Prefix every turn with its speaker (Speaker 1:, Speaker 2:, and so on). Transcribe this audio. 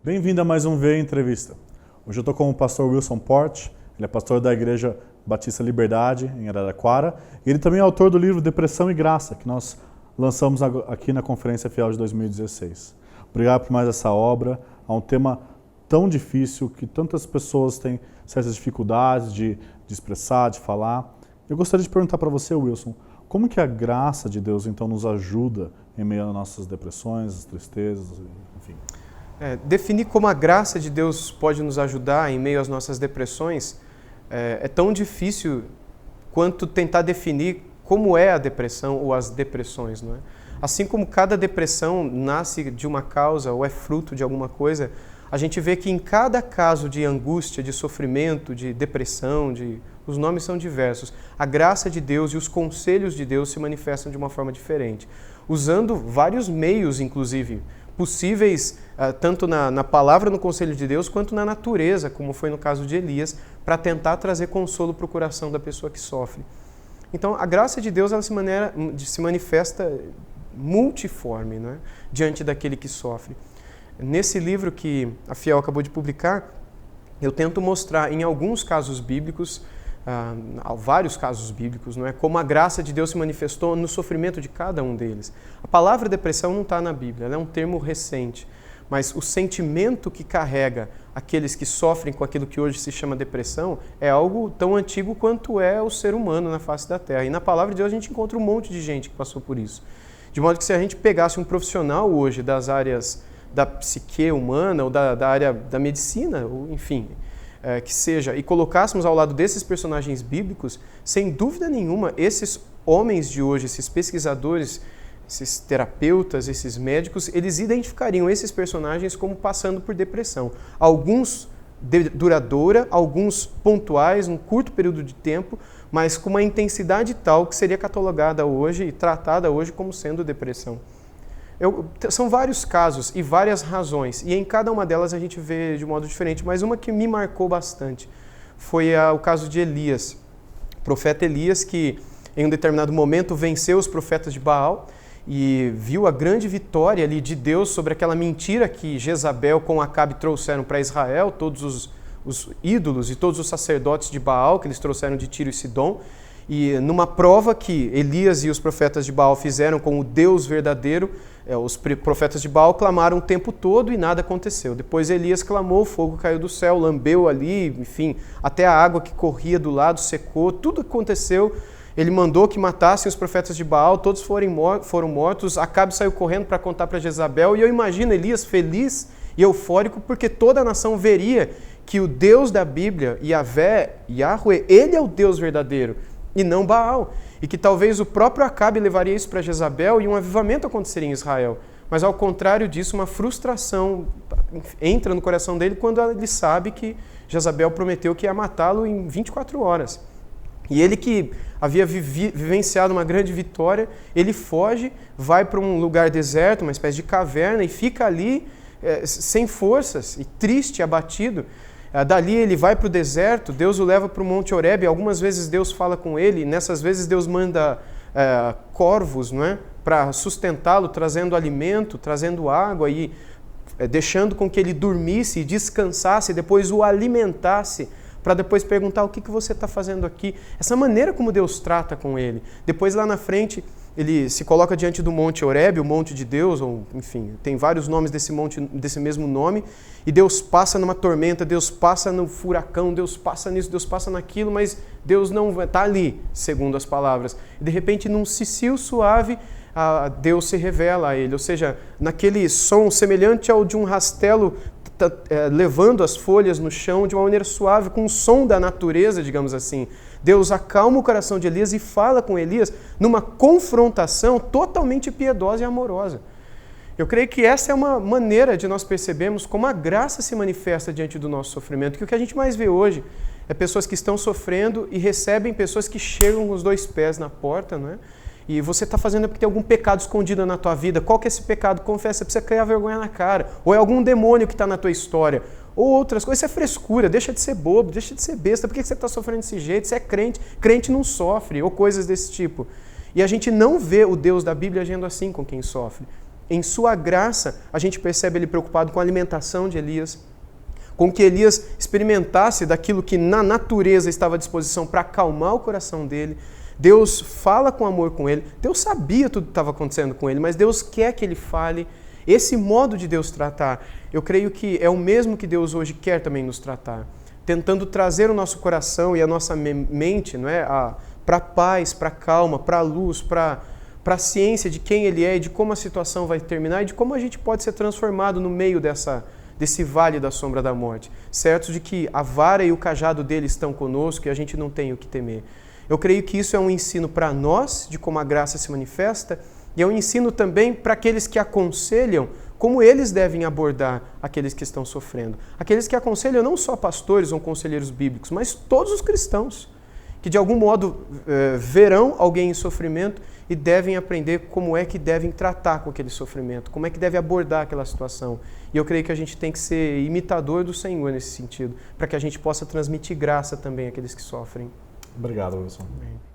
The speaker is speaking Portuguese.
Speaker 1: Bem-vindo a mais um VE Entrevista. Hoje eu estou com o pastor Wilson Porte, ele é pastor da Igreja Batista Liberdade, em Araraquara, e ele também é autor do livro Depressão e Graça, que nós lançamos aqui na Conferência Fiel de 2016. Obrigado por mais essa obra, é um tema tão difícil, que tantas pessoas têm certas dificuldades de expressar, de falar. Eu gostaria de perguntar para você, Wilson, como que a graça de Deus então nos ajuda em meio às nossas depressões, as tristezas, enfim?
Speaker 2: Definir como a graça de Deus pode nos ajudar em meio às nossas depressões é tão difícil quanto tentar definir como é a depressão ou as depressões, não é? Assim como cada depressão nasce de uma causa ou é fruto de alguma coisa, a gente vê que em cada caso de angústia, de sofrimento, de depressão, os nomes são diversos, a graça de Deus e os conselhos de Deus se manifestam de uma forma diferente, usando vários meios, inclusive, possíveis, tanto na palavra, no conselho de Deus, quanto na natureza, como foi no caso de Elias, para tentar trazer consolo para o coração da pessoa que sofre. Então, a graça de Deus ela se manifesta multiforme, né, diante daquele que sofre. Nesse livro que a Fiel acabou de publicar, eu tento mostrar em alguns casos bíblicos, vários casos bíblicos, não é? Como a graça de Deus se manifestou no sofrimento de cada um deles. A palavra depressão não está na Bíblia, ela é um termo recente, mas o sentimento que carrega aqueles que sofrem com aquilo que hoje se chama depressão é algo tão antigo quanto é o ser humano na face da Terra. E na palavra de Deus a gente encontra um monte de gente que passou por isso. De modo que se a gente pegasse um profissional hoje das áreas da psique humana ou da área da medicina, ou enfim, que seja, e colocássemos ao lado desses personagens bíblicos, sem dúvida nenhuma, esses homens de hoje, esses pesquisadores, esses terapeutas, esses médicos, eles identificariam esses personagens como passando por depressão. Alguns duradoura, alguns pontuais, num curto período de tempo, mas com uma intensidade tal que seria catalogada hoje e tratada hoje como sendo depressão. São vários casos e várias razões, e em cada uma delas a gente vê de um modo diferente, mas uma que me marcou bastante foi o caso de Elias, o profeta Elias, que em um determinado momento venceu os profetas de Baal e viu a grande vitória ali de Deus sobre aquela mentira que Jezabel com Acabe trouxeram para Israel, todos os ídolos e todos os sacerdotes de Baal que eles trouxeram de Tiro e Sidom. E numa prova que Elias e os profetas de Baal fizeram com o Deus verdadeiro, os profetas de Baal clamaram o tempo todo e nada aconteceu. Depois Elias clamou, o fogo caiu do céu, lambeu ali, enfim, até a água que corria do lado secou, tudo aconteceu. Ele mandou que matassem os profetas de Baal, todos foram mortos, Acabe saiu correndo para contar para Jezabel, e eu imagino Elias feliz e eufórico porque toda a nação veria que o Deus da Bíblia, Yahvé, Yahweh, ele é o Deus verdadeiro, e não Baal, e que talvez o próprio Acabe levaria isso para Jezabel e um avivamento aconteceria em Israel. Mas ao contrário disso, uma frustração entra no coração dele quando ele sabe que Jezabel prometeu que ia matá-lo em 24 horas. E ele que havia vivenciado uma grande vitória, ele foge, vai para um lugar deserto, uma espécie de caverna, e fica ali sem forças, e triste, abatido. Dali ele vai para o deserto, Deus o leva para o Monte Horebe, algumas vezes Deus fala com ele, nessas vezes Deus manda corvos, não é? Para sustentá-lo, trazendo alimento, trazendo água e deixando com que ele dormisse e descansasse, depois o alimentasse, para depois perguntar o que você está fazendo aqui. Essa maneira como Deus trata com ele. Depois lá na frente ele se coloca diante do Monte Horebe, o Monte de Deus, ou enfim, tem vários nomes desse monte, desse mesmo nome, e Deus passa numa tormenta, Deus passa no furacão, Deus passa nisso, Deus passa naquilo, mas Deus não está ali, segundo as palavras. E de repente, num cicio suave, Deus se revela a ele, ou seja, naquele som semelhante ao de um rastelo levando as folhas no chão de uma maneira suave, com o som da natureza, digamos assim. Deus acalma o coração de Elias e fala com Elias numa confrontação totalmente piedosa e amorosa. Eu creio que essa é uma maneira de nós percebermos como a graça se manifesta diante do nosso sofrimento, que o que a gente mais vê hoje é pessoas que estão sofrendo e recebem pessoas que chegam com os dois pés na porta, não é? E você está fazendo porque tem algum pecado escondido na tua vida. Qual que é esse pecado? Confessa, precisa criar vergonha na cara. Ou é algum demônio que está na tua história. Ou outras coisas. Isso é frescura, deixa de ser bobo, deixa de ser besta. Por que você está sofrendo desse jeito? Você é crente, crente não sofre. Ou coisas desse tipo. E a gente não vê o Deus da Bíblia agindo assim com quem sofre. em sua graça, a gente percebe ele preocupado com a alimentação de Elias, com que Elias experimentasse daquilo que na natureza estava à disposição para acalmar o coração dele. Deus fala com amor com ele. Deus sabia tudo que estava acontecendo com ele, mas Deus quer que ele fale. Esse modo de Deus tratar, eu creio que é o mesmo que Deus hoje quer também nos tratar, tentando trazer o nosso coração e a nossa mente, não é, para a paz, para a calma, para a luz, para a ciência de quem Ele é e de como a situação vai terminar e de como a gente pode ser transformado no meio desse vale da sombra da morte, certo de que a vara e o cajado dele estão conosco e a gente não tem o que temer. Eu creio que isso é um ensino para nós, de como a graça se manifesta, e é um ensino também para aqueles que aconselham como eles devem abordar aqueles que estão sofrendo. Aqueles que aconselham não só pastores ou conselheiros bíblicos, mas todos os cristãos, que de algum modo verão alguém em sofrimento e devem aprender como é que devem tratar com aquele sofrimento, como é que devem abordar aquela situação. E eu creio que a gente tem que ser imitador do Senhor nesse sentido, para que a gente possa transmitir graça também àqueles que sofrem.
Speaker 1: Obrigado, Wilson.
Speaker 2: Amém.